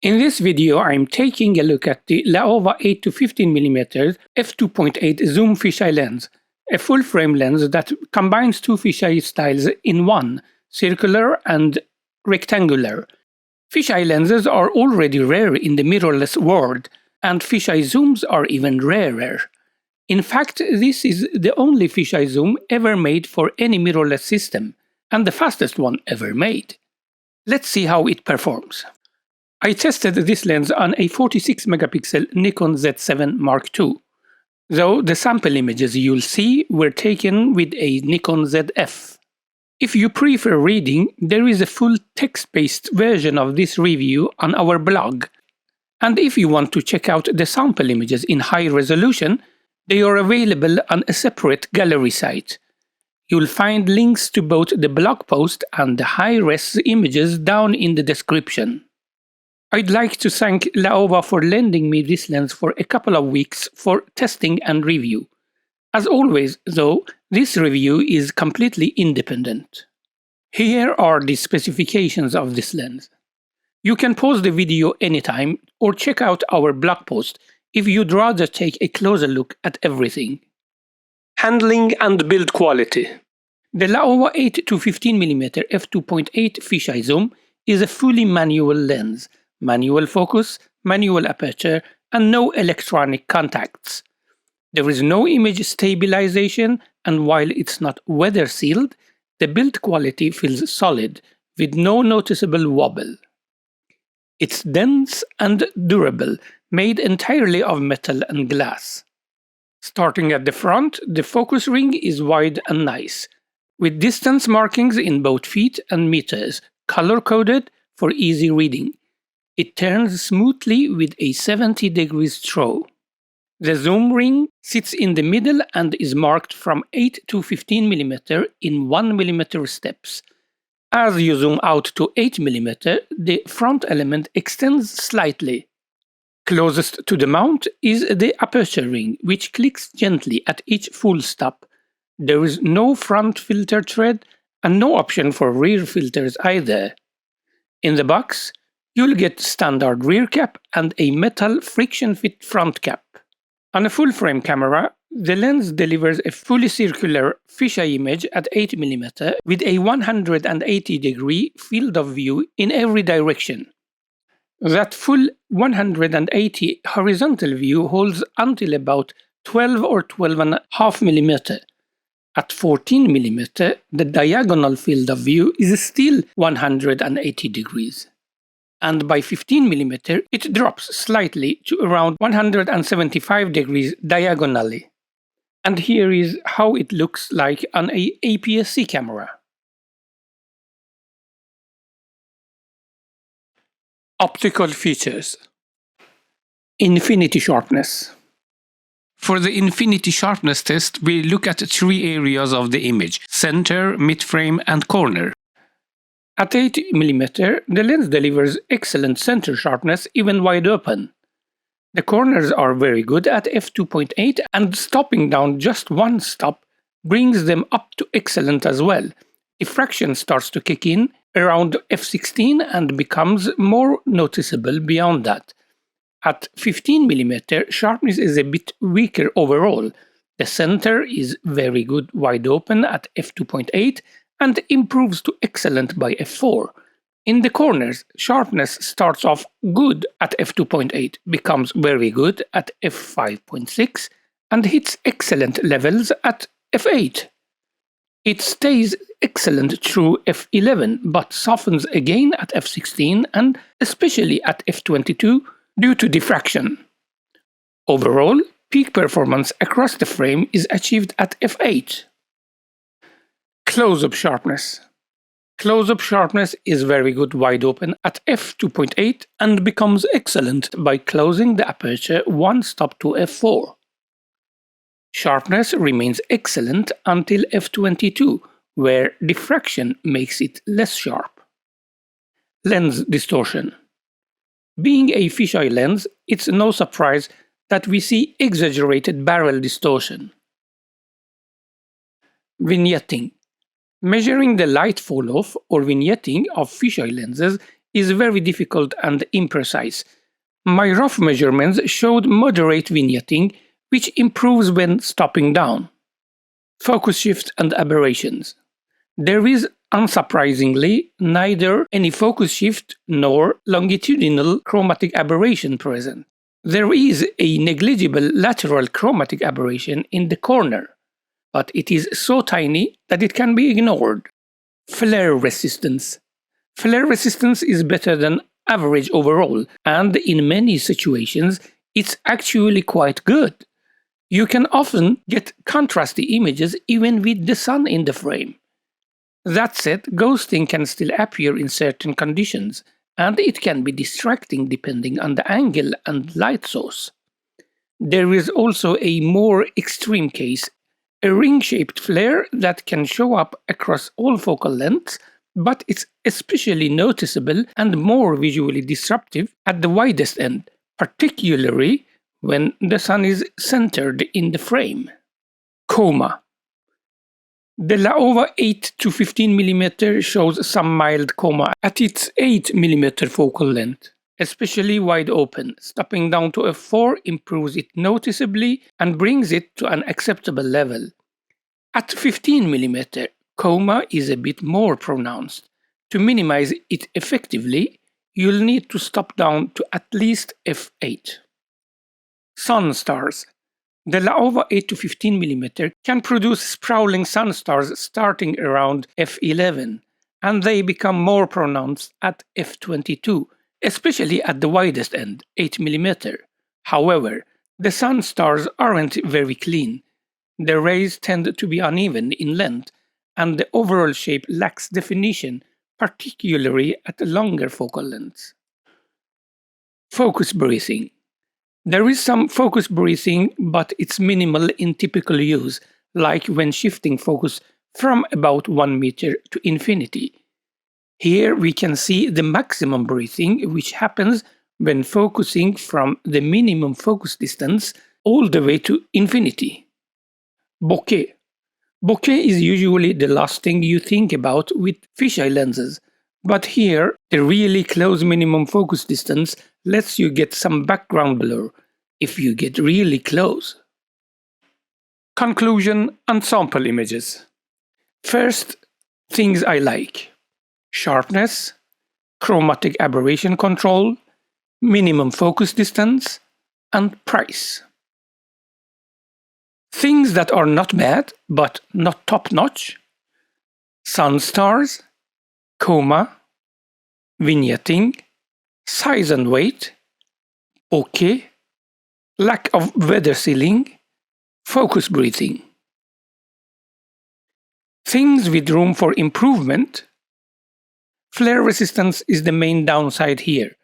In this video, I'm taking a look at the Laowa 8-15mm f2.8 Zoom Fisheye lens, a full-frame lens that combines two fisheye styles in one, circular and rectangular. Fisheye lenses are already rare in the mirrorless world, and fisheye zooms are even rarer. In fact, this is the only fisheye zoom ever made for any mirrorless system, and the fastest one ever made. Let's see how it performs. I tested this lens on a 46-megapixel Nikon Z7 Mark II, though the sample images you'll see were taken with a Nikon ZF. If you prefer reading, there is a full text-based version of this review on our blog. And if you want to check out the sample images in high resolution, they are available on a separate gallery site. You'll find links to both the blog post and the high-res images down in the description. I'd like to thank Laowa for lending me this lens for a couple of weeks for testing and review. As always, though, this review is completely independent. Here are the specifications of this lens. You can pause the video anytime or check out our blog post if you'd rather take a closer look at everything. Handling and build quality. The Laowa 8-15mm f2.8 fisheye zoom is a fully manual lens. Manual focus, manual aperture, and no electronic contacts. There is no image stabilization, and while it's not weather sealed, the build quality feels solid, with no noticeable wobble. It's dense and durable, made entirely of metal and glass. Starting at the front, the focus ring is wide and nice, with distance markings in both feet and meters, color-coded for easy reading. It turns smoothly with a 70 degrees throw. The zoom ring sits in the middle and is marked from 8 to 15mm in 1mm steps. As you zoom out to 8mm, the front element extends slightly. Closest to the mount is the aperture ring, which clicks gently at each full stop. There is no front filter thread and no option for rear filters either. In the box, you'll get standard rear cap and a metal friction-fit front cap. On a full-frame camera, the lens delivers a fully circular fisheye image at 8mm with a 180-degree field of view in every direction. That full 180 horizontal view holds until about 12 or 12.5mm. At 14mm, the diagonal field of view is still 180 degrees. And by 15mm, it drops slightly to around 175 degrees diagonally. And here is how it looks like on an APS-C camera. Optical features. Infinity sharpness. For the infinity sharpness test, we look at three areas of the image: center, midframe, and corner. At 8mm, the lens delivers excellent center sharpness even wide open. The corners are very good at f2.8, and stopping down just one stop brings them up to excellent as well. Diffraction starts to kick in around f16 and becomes more noticeable beyond that. At 15mm, sharpness is a bit weaker overall. The center is very good wide open at f2.8 and improves to excellent by f4. In the corners, sharpness starts off good at f2.8, becomes very good at f5.6, and hits excellent levels at f8. It stays excellent through f11, but softens again at f16 and especially at f22 due to diffraction. Overall, peak performance across the frame is achieved at f8. Close-up sharpness. Close-up sharpness is very good wide open at f2.8 and becomes excellent by closing the aperture one stop to f4. Sharpness remains excellent until f22, where diffraction makes it less sharp. Lens distortion. Being a fisheye lens, it's no surprise that we see exaggerated barrel distortion. Vignetting. Measuring the light fall-off or vignetting of fisheye lenses is very difficult and imprecise. My rough measurements showed moderate vignetting, which improves when stopping down. Focus shift and aberrations. There is, unsurprisingly, neither any focus shift nor longitudinal chromatic aberration present. There is a negligible lateral chromatic aberration in the corner, but it is so tiny that it can be ignored. Flare resistance. Flare resistance is better than average overall, and in many situations, it's actually quite good. You can often get contrasty images even with the sun in the frame. That said, ghosting can still appear in certain conditions, and it can be distracting depending on the angle and light source. There is also a more extreme case, a ring-shaped flare that can show up across all focal lengths, but it's especially noticeable and more visually disruptive at the widest end, particularly when the sun is centered in the frame. Coma. The Laowa 8-15mm shows some mild coma at its 8mm focal length, especially wide open. Stopping down to f4 improves it noticeably and brings it to an acceptable level. At 15mm, coma is a bit more pronounced. To minimize it effectively, you'll need to stop down to at least f8. Sun stars. The Laowa 8-15mm can produce sprawling sun stars starting around f11, and they become more pronounced at f22, especially at the widest end, 8mm. However, the sun stars aren't very clean. The rays tend to be uneven in length, and the overall shape lacks definition, particularly at longer focal lengths. Focus breathing. There is some focus breathing, but it's minimal in typical use, like when shifting focus from about 1 meter to infinity. Here we can see the maximum breathing, which happens when focusing from the minimum focus distance all the way to infinity. Bokeh. Bokeh is usually the last thing you think about with fisheye lenses, but here the really close minimum focus distance lets you get some background blur if you get really close. Conclusion and sample images. First, things I like: sharpness, chromatic aberration control, minimum focus distance, and price. Things that are not bad, but not top-notch: sun stars, coma, vignetting, size and weight, bokeh, lack of weather sealing, focus breathing. Things with room for improvement: flare resistance is the main downside here,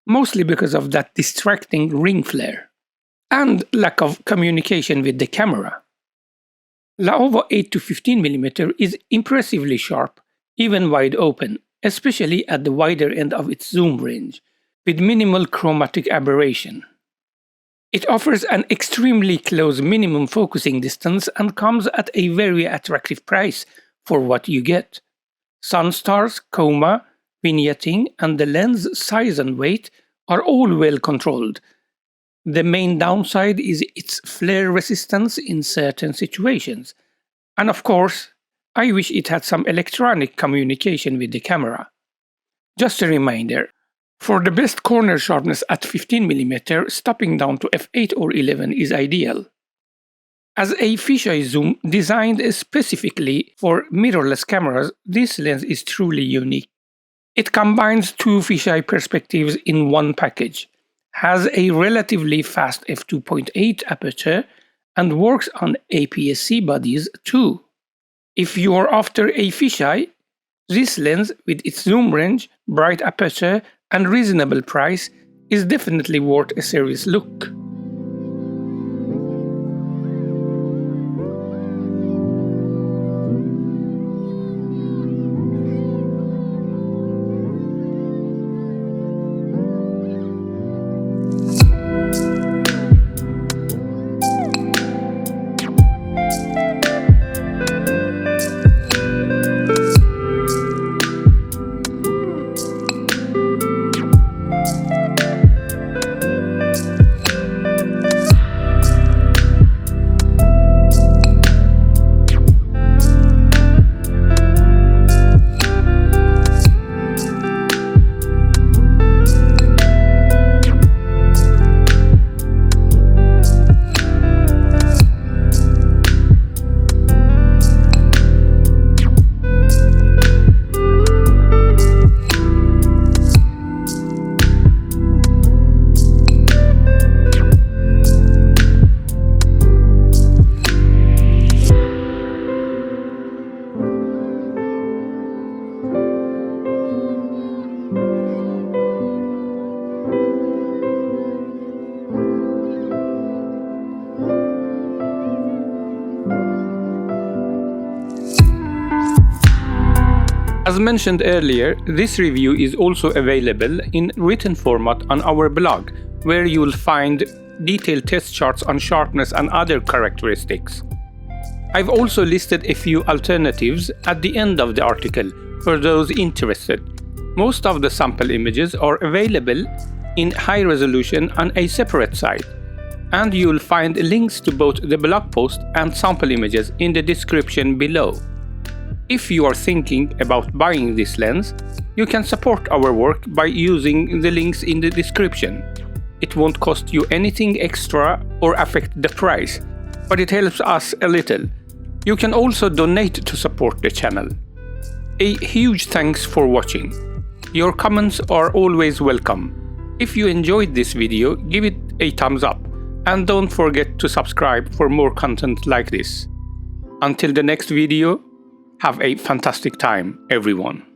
mostly because of that distracting ring flare, and lack of communication with the camera. Laowa 8-15mm is impressively sharp, even wide open, especially at the wider end of its zoom range, with minimal chromatic aberration. It offers an extremely close minimum focusing distance and comes at a very attractive price for what you get. Sun stars, coma, vignetting, and the lens size and weight are all well controlled. The main downside is its flare resistance in certain situations. And of course, I wish it had some electronic communication with the camera. Just a reminder, for the best corner sharpness at 15mm, stopping down to f8 or 11 is ideal. As a fisheye zoom designed specifically for mirrorless cameras, this lens is truly unique. It combines two fisheye perspectives in one package, has a relatively fast f2.8 aperture, and works on APS-C bodies too. If you are after a fisheye, this lens, with its zoom range, bright aperture, and reasonable price, is definitely worth a serious look. As mentioned earlier, this review is also available in written format on our blog, where you will find detailed test charts on sharpness and other characteristics. I've also listed a few alternatives at the end of the article for those interested. Most of the sample images are available in high resolution on a separate site, and you'll find links to both the blog post and sample images in the description below. If you are thinking about buying this lens, you can support our work by using the links in the description. It won't cost you anything extra or affect the price, but it helps us a little. You can also donate to support the channel. A huge thanks for watching. Your comments are always welcome. If you enjoyed this video, give it a thumbs up, and don't forget to subscribe for more content like this. Until the next video, have a fantastic time, everyone.